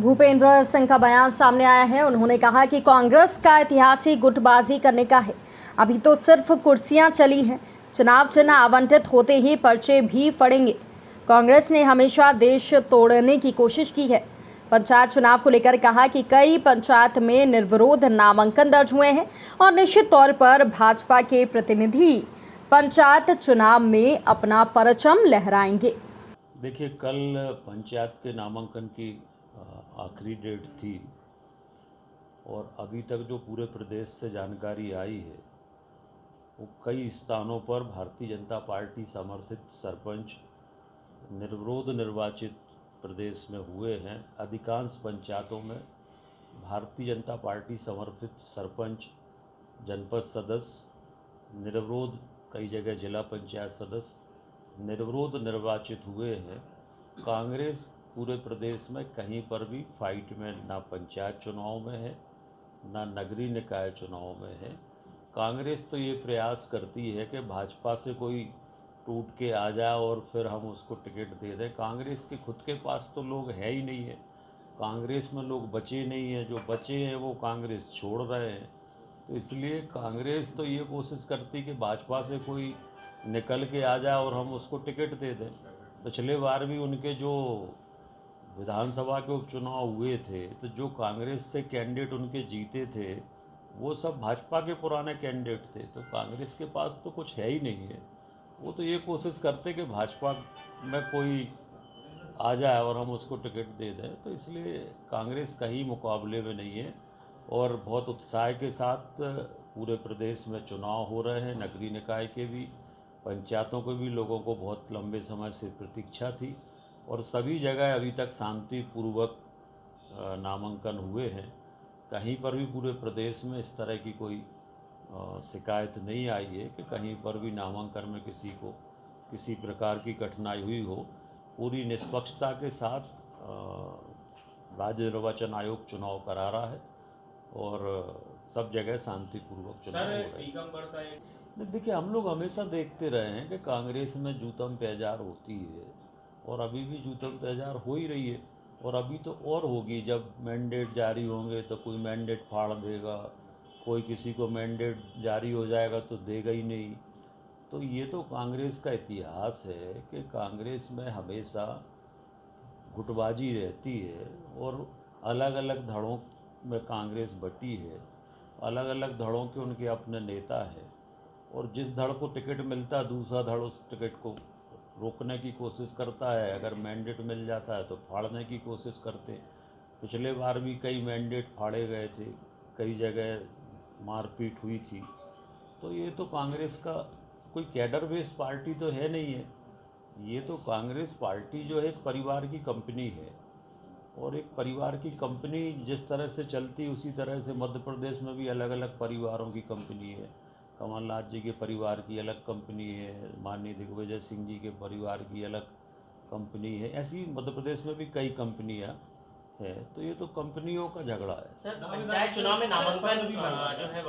भूपेंद्र सिंह का बयान सामने आया है। उन्होंने कहा कि कांग्रेस का इतिहास ही गुटबाजी करने का है। अभी तो सिर्फ कुर्सियां चली हैं, चुनाव चिन्ह आवंटित होते ही पर्चे भी फड़ेंगे। कांग्रेस ने हमेशा देश तोड़ने की कोशिश की है। पंचायत चुनाव को लेकर कहा कि कई पंचायत में निर्विरोध नामांकन दर्ज हुए हैं और निश्चित तौर पर भाजपा के प्रतिनिधि पंचायत चुनाव में अपना परचम लहराएंगे। देखिए, कल पंचायत के नामांकन की आखिरी डेट थी और अभी तक जो पूरे प्रदेश से जानकारी आई है वो कई स्थानों पर भारतीय जनता पार्टी समर्थित सरपंच निर्विरोध निर्वाचित प्रदेश में हुए हैं। अधिकांश पंचायतों में भारतीय जनता पार्टी समर्थित सरपंच, जनपद सदस्य निर्विरोध, कई जगह जिला पंचायत सदस्य निर्विरोध निर्वाचित हुए हैं। कांग्रेस पूरे प्रदेश में कहीं पर भी फाइट में ना पंचायत चुनाव में है, ना नगरीय निकाय चुनाव में है। कांग्रेस तो ये प्रयास करती है कि भाजपा से कोई टूट के आ जाए और फिर हम उसको टिकट दे दें। कांग्रेस के खुद के पास तो लोग है ही नहीं है, कांग्रेस में लोग बचे नहीं हैं। जो बचे हैं वो कांग्रेस छोड़ रहे हैं। तो इसलिए कांग्रेस तो ये कोशिश करती कि भाजपा से कोई निकल के आ जाए और हम उसको टिकट दे दें। पिछले बार भी उनके जो विधानसभा के उपचुनाव हुए थे तो जो कांग्रेस से कैंडिडेट उनके जीते थे वो सब भाजपा के पुराने कैंडिडेट थे। तो कांग्रेस के पास तो कुछ है ही नहीं है। वो तो ये कोशिश करते कि भाजपा में कोई आ जाए और हम उसको टिकट दे दें। तो इसलिए कांग्रेस कहीं मुकाबले में नहीं है और बहुत उत्साह के साथ पूरे प्रदेश में चुनाव हो रहे हैं। नगरीय निकाय के भी, पंचायतों के भी लोगों को बहुत लंबे समय से प्रतीक्षा थी और सभी जगह अभी तक शांतिपूर्वक नामांकन हुए हैं। कहीं पर भी पूरे प्रदेश में इस तरह की कोई शिकायत नहीं आई है कि कहीं पर भी नामांकन में किसी को किसी प्रकार की कठिनाई हुई हो। पूरी निष्पक्षता के साथ राज्य निर्वाचन आयोग चुनाव करा रहा है और सब जगह शांतिपूर्वक चुनाव हो रहा है। देखिए, हम लोग हमेशा देखते रहे हैं कि कांग्रेस में जूतम पेजार होती है और अभी भी जूतम पेजार हो ही रही है और अभी तो और होगी। जब मैंडेट जारी होंगे तो कोई मैंडेट फाड़ देगा, कोई किसी को मैंडेट जारी हो जाएगा तो देगा ही नहीं। तो ये तो कांग्रेस का इतिहास है कि कांग्रेस में हमेशा गुटबाजी रहती है और अलग अलग धड़ों में कांग्रेस बटी है। अलग अलग धड़ों के उनके अपने नेता हैं और जिस धड़ को टिकट मिलता है दूसरा धड़ उस टिकट को रोकने की कोशिश करता है। अगर मैंडेट मिल जाता है तो फाड़ने की कोशिश करते। पिछले बार भी कई मैंडेट फाड़े गए थे, कई जगह मारपीट हुई थी। तो ये तो कांग्रेस का कोई कैडर बेस्ड पार्टी तो है नहीं है। ये तो कांग्रेस पार्टी जो है एक परिवार की कंपनी है और एक परिवार की कंपनी जिस तरह से चलती उसी तरह से मध्य प्रदेश में भी अलग अलग परिवारों की कंपनी है। कमलनाथ जी के परिवार की अलग कंपनी है, माननीय दिग्विजय सिंह जी के परिवार की अलग कंपनी है। ऐसी मध्य प्रदेश में भी कई कंपनियां है। तो ये तो कंपनियों का झगड़ा है। सर, पंचायत चुनाव में नामांकन जो है